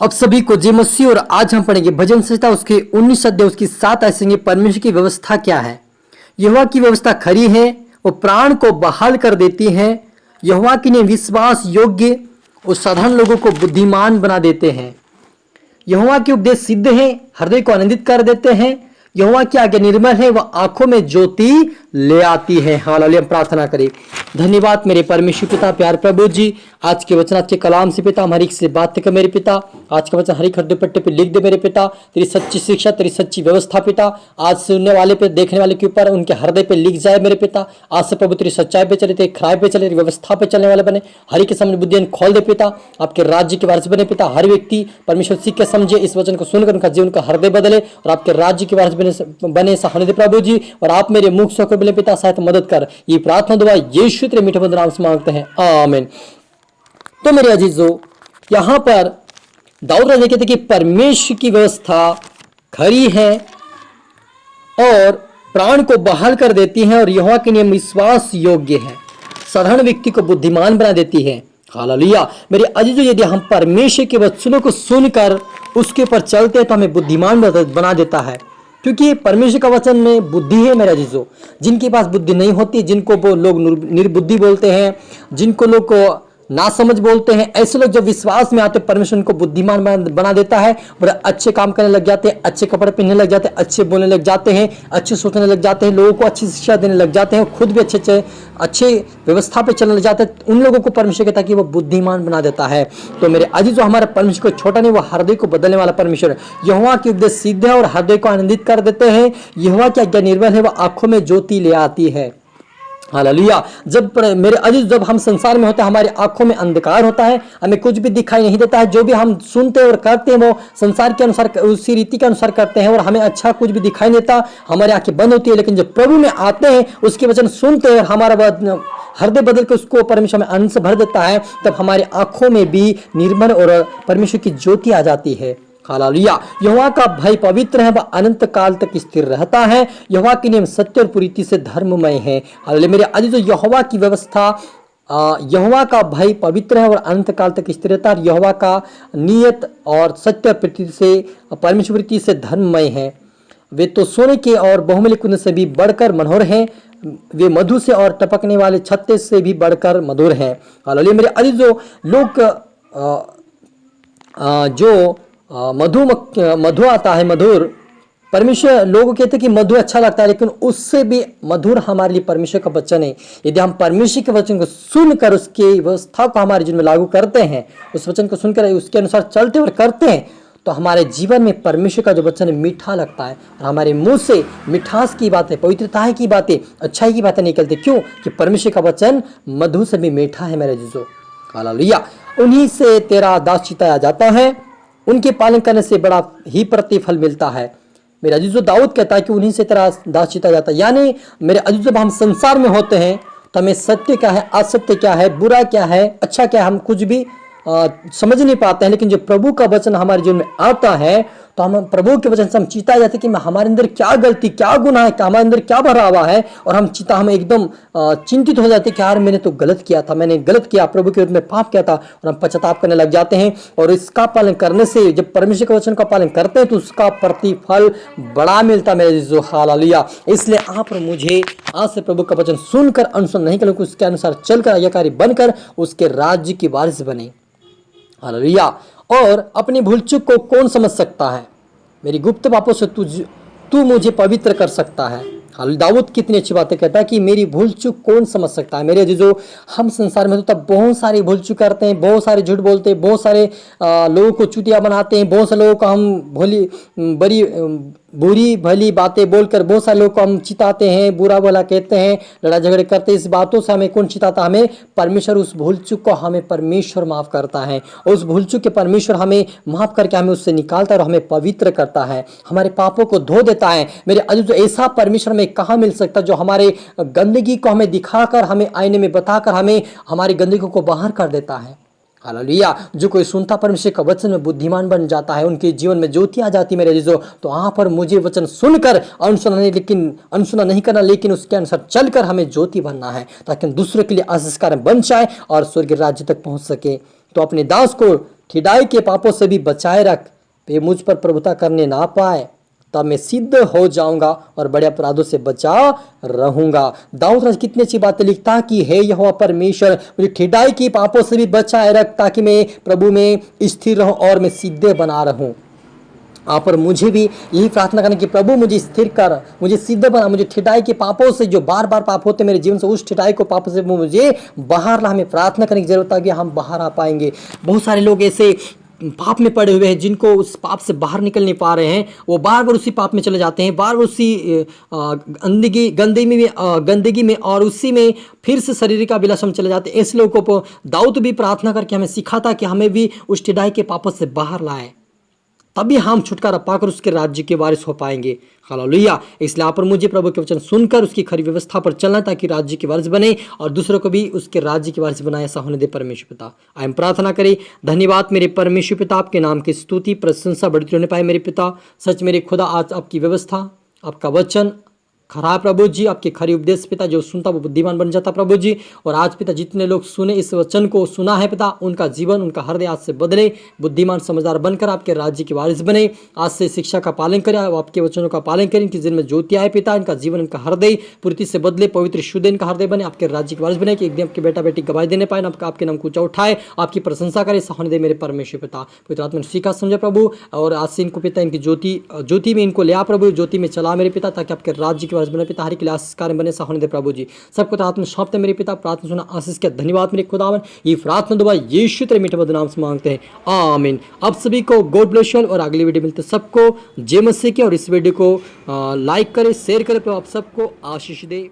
अब सभी को जय मसीह। और आज हम पढ़ेंगे भजन संहिता उसके 19 अध्याय उसकी 7 आयत। परमेश्वर की व्यवस्था क्या है? यहोवा की व्यवस्था खरी है, वो प्राण को बहाल कर देती है। यहोवा के नियम विश्वास योग्य और साधारण लोगों को बुद्धिमान बना देते हैं। यहोवा के उपदेश सिद्ध है, हृदय को आनंदित कर देते हैं। यहोवा की आज्ञा निर्मल है, वह आंखों में ज्योति ले आती है। हालेलुया। हम प्रार्थना करें। धन्यवाद मेरे परमेश्वर पिता, प्यार प्रभु जी, आज के वचन अच्छे कलाम से पिता हमारी से बात कर मेरे पिता। आज का वचन हरी हृदय पट्टे पे लिख दे मेरे पिता। तेरी सच्ची शिक्षा, तेरी सच्ची व्यवस्था पिता आज सुनने वाले पे, देखने वाले के ऊपर, उनके हृदय पे लिख जाए मेरे पिता। आज से प्रभु तेरी सच्चाई पे चले, तेरी खराई पे चले, तेरी व्यवस्था पे चलने वाले बने। हरि के सामने बुद्धि खोल दे पिता, आपके राज्य के वारिस बने पिता। हर व्यक्ति परमेश्वर सीख के समझे, इस वचन को सुनकर उनका जीवन का हृदय बदले और आपके राज्य के वारिस बने ऐसा होने दे प्रभु जी। और आप मेरे मुख से होकर बोले पिता सहायता मदद कर। ये प्रार्थना दुआ यीशु तेरे मीठे मधुर नाम से मांगते हैं, आमीन। तो मेरे अजीजों, यहां पर दाऊद राजा कहते कि परमेश्वर की व्यवस्था खरी है और प्राण को बहाल कर देती है, और यहोवा के नियम विश्वास योग्य है, साधारण व्यक्ति को बुद्धिमान बना देती है। हालेलुया। मेरे अजीजों, यदि हम परमेश्वर के वचनों को सुनकर उसके ऊपर चलते हैं तो हमें बुद्धिमान बना देता है, क्योंकि परमेश्वर का वचन में बुद्धि है मेरे अजीजों। जिनके पास बुद्धि नहीं होती, जिनको वो लोग निर्बुद्धि बोलते हैं, जिनको लोग को ना समझ बोलते हैं, ऐसे लोग जब विश्वास में आते परमेश्वर उनको बुद्धिमान बना देता है। बड़े अच्छे काम करने लग जाते हैं, अच्छे कपड़े पहनने लग जाते हैं, अच्छे बोलने लग जाते हैं, अच्छे सोचने लग जाते हैं, लोगों को अच्छी शिक्षा देने लग जाते हैं, खुद भी अच्छे व्यवस्था पे चलने लग जाते हैं। उन लोगों को परमेश्वर कहता है कि वो बुद्धिमान बना देता है। तो मेरे अजीजों, हमारा परमेश्वर को छोटा नहीं, वो हृदय को बदलने वाला परमेश्वर है। यहोवा के उपदेश सिद्ध है और हृदय को आनंदित कर देते हैं। यहोवा की आज्ञा निर्मल है, वह आंखों में ज्योति ले आती है। हालेलुया। जब मेरे अजीज, जब हम संसार में होते हैं, हमारी आंखों में अंधकार होता है, हमें कुछ भी दिखाई नहीं देता है। जो भी हम सुनते हैं और करते हैं वो संसार के अनुसार, उसी रीति के अनुसार करते हैं, और हमें अच्छा कुछ भी दिखाई नहीं देता, हमारी आंखें बंद होती है। लेकिन जब प्रभु में आते हैं, उसके वचन सुनते हैं और हमारा हृदय बदल के उसको परमेश्वर में आनंद से भर देता है, तब हमारी आंखों में भी निर्मल और परमेश्वर की ज्योति आ जाती है। हालेलुया। यहोवा का भय पवित्र है, वह अनंत काल तक स्थिर रहता है। यहोवा के नियम सत्य और प्रीति से धर्ममय है। हालेलुया। मेरे अजीजों, यहोवा की व्यवस्था, यहोवा का भय पवित्र है और अनंत काल तक स्थिर रहता है। यहोवा का नियत और सत्य प्रीति से, परमेश्वर प्रीति से धर्ममय है। वे तो सोने के और बहुमूल्य कुंद से भी बढ़कर मनोहर हैं। वे मधु से और टपकने वाले छत्ते से भी बढ़कर मधुर हैं। हालेलुया। मेरे अजीजों, लोग जो मधु आता है, मधुर, परमेश्वर, लोग कहते हैं कि मधु अच्छा लगता है, लेकिन उससे भी मधुर हमारे लिए परमेश्वर का वचन है। यदि हम परमेश्वर के वचन को सुनकर उसकी व्यवस्था को हमारे जीवन में लागू करते हैं, उस वचन को सुनकर उसके अनुसार चलते और करते हैं, तो हमारे जीवन में परमेश्वर का जो वचन है मीठा लगता है, और हमारे मुंह से मिठास की बातें, पवित्रता की बातें, अच्छाई की बातें निकलती। क्यों? कि परमेश्वर का वचन मधु से भी मीठा है मेरे जीजो। हालेलुया। उन्हीं से तेरा दास चिताया जाता है, उनके पालन करने से बड़ा ही प्रतिफल मिलता है। मेरे अजीजों, दाऊद कहता है कि उन्हीं से तेरा दास चिताया जाता है। यानी मेरे अजीजों, जब हम संसार में होते हैं तो हमें सत्य क्या है, असत्य क्या है, बुरा क्या है, अच्छा क्या है, हम कुछ भी समझ नहीं पाते हैं। लेकिन जब प्रभु का वचन हमारे जीवन में आता है तो हम प्रभु के वचन से हम चिताए जाते हैं कि हमारे अंदर क्या गलती, क्या गुनाह है, हमारे अंदर क्या भरा हुआ है, और हम एकदम चिंतित हो जाते हैं कि यार मैंने तो गलत किया था, मैंने गलत किया, प्रभु के विरुद्ध में पाप किया था, और हम पश्चाताप करने लग जाते हैं। और इसका पालन करने से, जब परमेश्वर के वचन का पालन करते हैं, तो उसका प्रतिफल बड़ा मिलता है मेरे जो। हालेलुया। इसलिए आप और मुझे आज से प्रभु का वचन सुनकर अनुसरण नहीं करें, उसके अनुसार चलकर आज्ञाकारी बनकर उसके राज्य की वारिस बने। हालेलुया। और अपनी भूल चूक को कौन समझ सकता है? मेरी गुप्त पापों से तू मुझे पवित्र कर सकता है। दाऊद कितनी अच्छी बातें कहता है कि मेरी भूल चूक कौन समझ सकता है। मेरे अजीजों, हम संसार में तो तब बहुत सारी भूल चूक करते हैं, बहुत सारे झूठ बोलते हैं, बहुत सारे लोगों को चुतिया बनाते हैं, बहुत सारे लोगों को हम बुरी भली बातें बोलकर बहुत सारे लोगों को हम चिताते हैं, बुरा भला कहते हैं, लड़ाई झगड़े करते हैं। इस बातों से हमें कौन चिताता? हमें परमेश्वर। उस भूल चूक को हमें परमेश्वर माफ करता है, और उस भूल चूक के परमेश्वर हमें माफ करके हमें उससे निकालता है और हमें पवित्र करता है, हमारे पापों को धो देता है। मेरे अजीजों, ऐसा परमेश्वर में कहाँ मिल सकता, जो हमारे गंदगी को हमें दिखाकर, हमें आईने में बताकर हमें हमारी गंदगी को बाहर कर देता है। हालेलुया। जो कोई सुनता परमेश्वर का वचन में बुद्धिमान बन जाता है, उनके जीवन में ज्योति आ जाती है मेरे अजीजों। तो यहाँ पर मुझे वचन सुनकर अनुसरण नहीं करना, लेकिन उसके अनुसार चलकर हमें ज्योति बनना है, ताकि हम दूसरों के लिए आशीष कारण बन जाए और स्वर्ग राज्य तक पहुंच सके। तो अपने दास को ठिडाई के पापों से भी बचाए रख, वे मुझ पर प्रभुता करने ना पाए, तब मैं सिद्ध हो जाऊंगा और बड़े अपराधों से बचा रहूंगा। दाऊद राजा कितनी अच्छी बातें लिखता कि हे यहोवा परमेश्वर, मुझे ठिडाई की पापों से भी बचाए रख, ताकि मैं प्रभु में स्थिर रहूं और मैं सिद्ध बना रहूं। आप पर मुझे भी यही प्रार्थना करना कि प्रभु मुझे स्थिर कर, मुझे सिद्ध बना, मुझे ठिठाई के पापों से, जो बार बार पाप होते मेरे जीवन से, उस ठिठाई को पापों से मुझे बाहर ला। हमें प्रार्थना करने की जरूरत है कि हम बाहर आ पाएंगे। बहुत सारे लोग ऐसे पाप में पड़े हुए हैं जिनको उस पाप से बाहर निकल नहीं पा रहे हैं, वो बार बार उसी पाप में चले जाते हैं, बार बार उसी गंदगी में और उसी में फिर से शरीर का अभिलाषा में चले जाते हैं। ऐसे लोगों को दाऊद भी प्रार्थना करके हमें सिखाता कि हमें भी उस ठिठाई के पापों से बाहर लाए, तभी हम छुटकारा पाकर उसके राज्य के वारिस हो पाएंगे। हालेलुया। इसलिए आप और मुझे प्रभु के वचन सुनकर उसकी खरी व्यवस्था पर चलना, ताकि राज्य के वारिस बने और दूसरों को भी उसके राज्य के वारिस बनाए। ऐसा होने दे परमेश्वर पिता। आइए हम प्रार्थना करें। धन्यवाद मेरे परमेश्वर पिता, आपके नाम की स्तुति प्रशंसा बढ़ती रहने पाए मेरे पिता। सच मेरे खुदा, आज आपकी व्यवस्था, आपका वचन खरा प्रभु जी, आपके खरी उपदेश पिता, जो सुनता वो बुद्धिमान बन जाता प्रभु जी। और आज पिता जितने लोग सुने इस वचन को सुना है पिता, उनका जीवन, उनका हृदय आज से बदले, बुद्धिमान समझदार बनकर आपके राज्य के वारिस बने। आज से शिक्षा का पालन करें, आपके वचनों का पालन करें, इनकी जिनमें ज्योति आए पिता, इनका जीवन, इनका हृदय पूरी से बदले, पवित्र शुद्ध इनका हृदय बने, आपके राज्य के वारिस बने, कि एक दिन आपके बेटा बेटी गवाही देने पाए, आपके नाम को ऊंचा उठाए, आपकी प्रशंसा करे। ऐसा होने दे मेरे परमेश्वर पिता। पवित्र आत्मा ने सीखा समझे प्रभु, और आज से इनको पिता इनकी ज्योति में इनको ले आ प्रभु, ज्योति में चला मेरे पिता, ताकि आपके राज्य के वारिस बने पिता। हर के आशीष कार्य बने, सा होने दे प्रभु जी। सबको आत्मा सौंपते मेरे पिता। प्रार्थना सुना, आशीष के धन्यवाद मेरे खुदावन। ये प्रार्थना दुआ यीशु तेरे मीठे नाम से मांगते हैं, आमीन। अब सभी को गॉड ब्लेस यू और अगली वीडियो मिलते सबको जय मसीह की। और इस वीडियो को लाइक करें, शेयर करें, तो आप सबको आशीष दे।